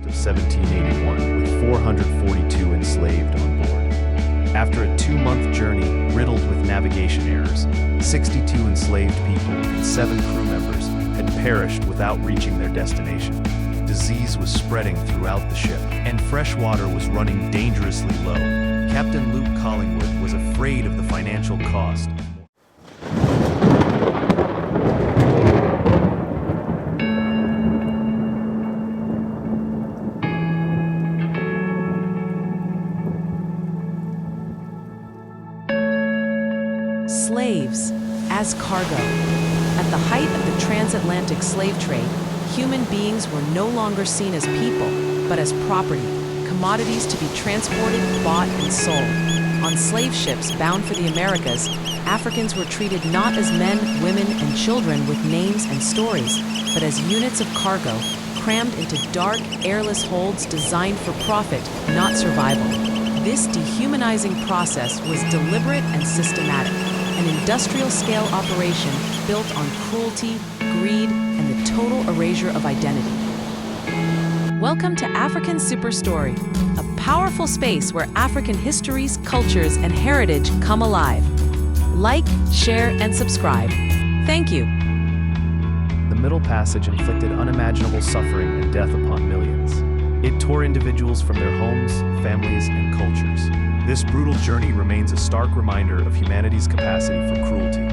of 1781 with 442 enslaved on board. After a 2-month journey riddled with navigation errors, 62 enslaved people and 7 crew members had perished without reaching their destination. Disease was spreading throughout the ship, and fresh water was running dangerously low. Captain Luke Collingwood was afraid of the financial cost. Slaves as cargo. At the height of the transatlantic slave trade, human beings were no longer seen as people, but as property, commodities to be transported, bought, and sold. On slave ships bound for the Americas, Africans were treated not as men, women, and children with names and stories, but as units of cargo, crammed into dark, airless holds designed for profit, not survival. This dehumanizing process was deliberate and systematic, an industrial-scale operation built on cruelty, greed, and the total erasure of identity. Welcome to African Superstory, a powerful space where African histories, cultures, and heritage come alive. Like, share, and subscribe. Thank you. The Middle Passage inflicted unimaginable suffering and death upon millions. It tore individuals from their homes, families, and cultures. This brutal journey remains a stark reminder of humanity's capacity for cruelty.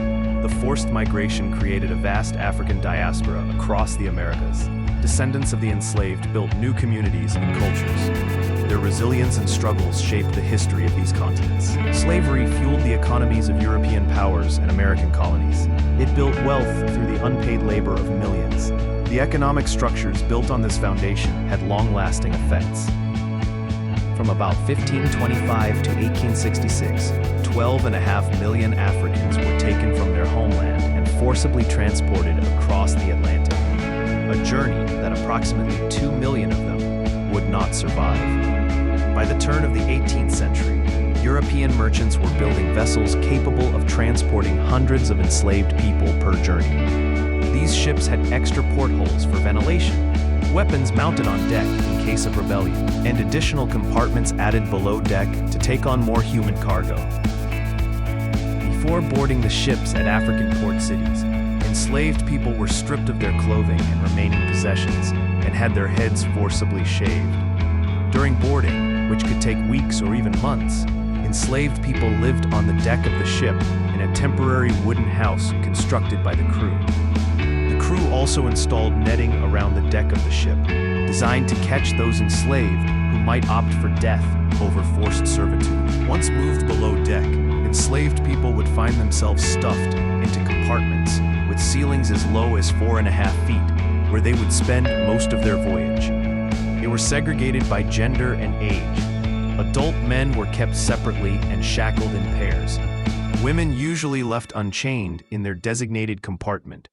The forced migration created a vast African diaspora across the Americas. Descendants of the enslaved built new communities and cultures. Their resilience and struggles shaped the history of these continents. Slavery fueled the economies of European powers and American colonies. It built wealth through the unpaid labor of millions. The economic structures built on this foundation had long-lasting effects. From about 1525 to 1866, 12.5 million Africans were taken from their homeland and forcibly transported across the Atlantic. A journey that approximately 2 million of them would not survive. By the turn of the 18th century, European merchants were building vessels capable of transporting hundreds of enslaved people per journey. These ships had extra portholes for ventilation, weapons mounted on deck in case of rebellion, and additional compartments added below deck to take on more human cargo. Before boarding the ships at African port cities, enslaved people were stripped of their clothing and remaining possessions and had their heads forcibly shaved. During boarding, which could take weeks or even months, enslaved people lived on the deck of the ship in a temporary wooden house constructed by the crew. The crew also installed netting around the deck of the ship, designed to catch those enslaved who might opt for death over forced servitude. Once moved below deck, enslaved people would find themselves stuffed into compartments with ceilings as low as 4.5 feet, where they would spend most of their voyage. They were segregated by gender and age. Adult men were kept separately and shackled in pairs. Women usually left unchained in their designated compartment,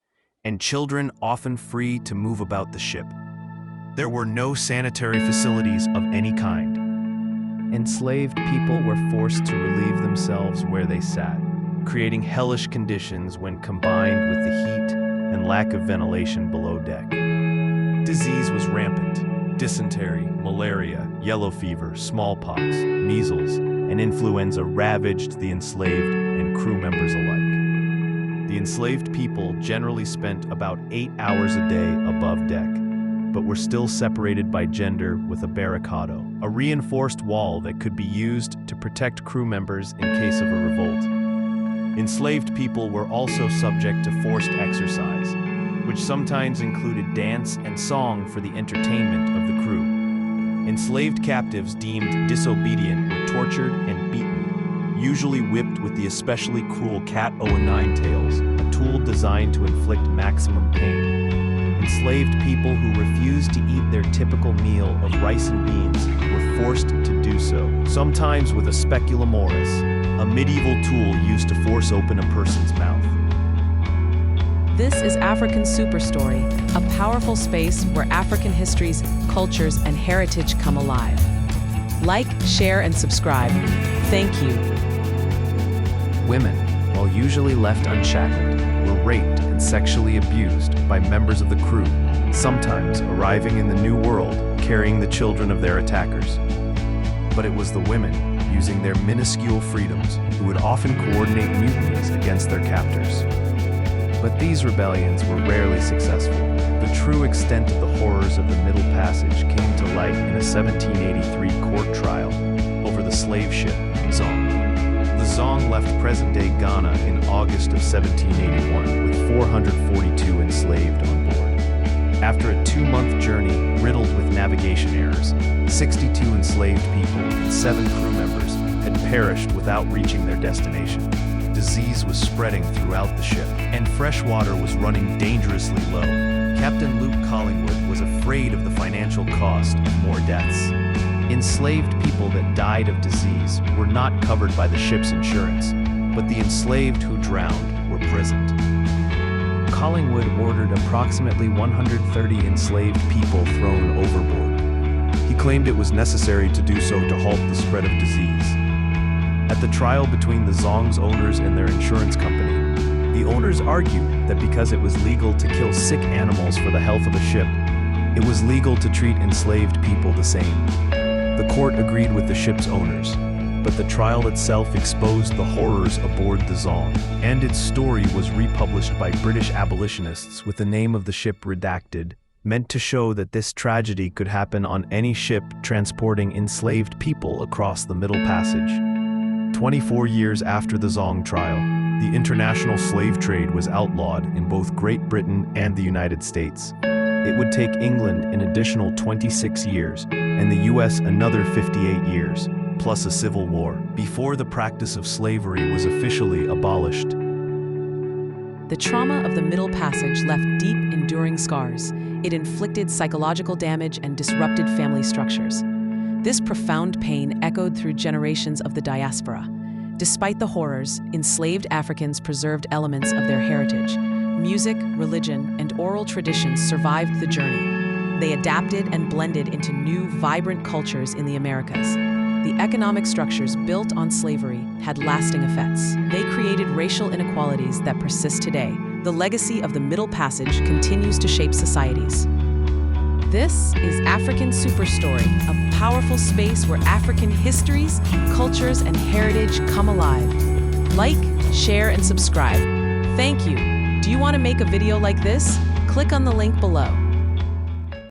and children often free to move about the ship. There were no sanitary facilities of any kind. Enslaved people were forced to relieve themselves where they sat, creating hellish conditions when combined with the heat and lack of ventilation below deck. Disease was rampant. Dysentery, malaria, yellow fever, smallpox, measles, and influenza ravaged the enslaved and crew members alike. The enslaved people generally spent about 8 hours a day above deck, but were still separated by gender with a barricado, a reinforced wall that could be used to protect crew members in case of a revolt. Enslaved people were also subject to forced exercise, which sometimes included dance and song for the entertainment of the crew. Enslaved captives deemed disobedient were tortured and beaten, usually whipped with the especially cruel cat o' nine tails, a tool designed to inflict maximum pain. Enslaved people who refused to eat their typical meal of rice and beans were forced to do so, sometimes with a speculum oris, a medieval tool used to force open a person's mouth. This is African Superstory, a powerful space where African histories, cultures, and heritage come alive. Like, share, and subscribe. Thank you. Women, while usually left unshackled, were raped and sexually abused by members of the crew, sometimes arriving in the New World carrying the children of their attackers. But it was the women, using their minuscule freedoms, who would often coordinate mutinies against their captors. But these rebellions were rarely successful. The true extent of the horrors of the Middle Passage came to light in a 1783 court trial over the slave ship Zong. The Zong left present-day Ghana in August of 1781 with 442 enslaved on board. After a 2-month journey riddled with navigation errors, 62 enslaved people and 7 crew members had perished without reaching their destination. Disease was spreading throughout the ship, and fresh water was running dangerously low. Captain Luke Collingwood was afraid of the financial cost of more deaths. Enslaved people that died of disease were not covered by the ship's insurance, but the enslaved who drowned were present. Collingwood ordered approximately 130 enslaved people thrown overboard. He claimed it was necessary to do so to halt the spread of disease. At the trial between the Zong's owners and their insurance company, the owners argued that because it was legal to kill sick animals for the health of a ship, it was legal to treat enslaved people the same. The court agreed with the ship's owners, but the trial itself exposed the horrors aboard the Zong, and its story was republished by British abolitionists with the name of the ship redacted, meant to show that this tragedy could happen on any ship transporting enslaved people across the Middle Passage. 24 years after the Zong trial, the international slave trade was outlawed in both Great Britain and the United States. It would take England an additional 26 years, and the US another 58 years, plus a civil war, before the practice of slavery was officially abolished. The trauma of the Middle Passage left deep, enduring scars. It inflicted psychological damage and disrupted family structures. This profound pain echoed through generations of the diaspora. Despite the horrors, enslaved Africans preserved elements of their heritage. Music, religion, and oral traditions survived the journey. They adapted and blended into new, vibrant cultures in the Americas. The economic structures built on slavery had lasting effects. They created racial inequalities that persist today. The legacy of the Middle Passage continues to shape societies. This is African Superstory, a powerful space where African histories, cultures, and heritage come alive. Like, share, and subscribe. Thank you. Do you want to make a video like this? Click on the link below.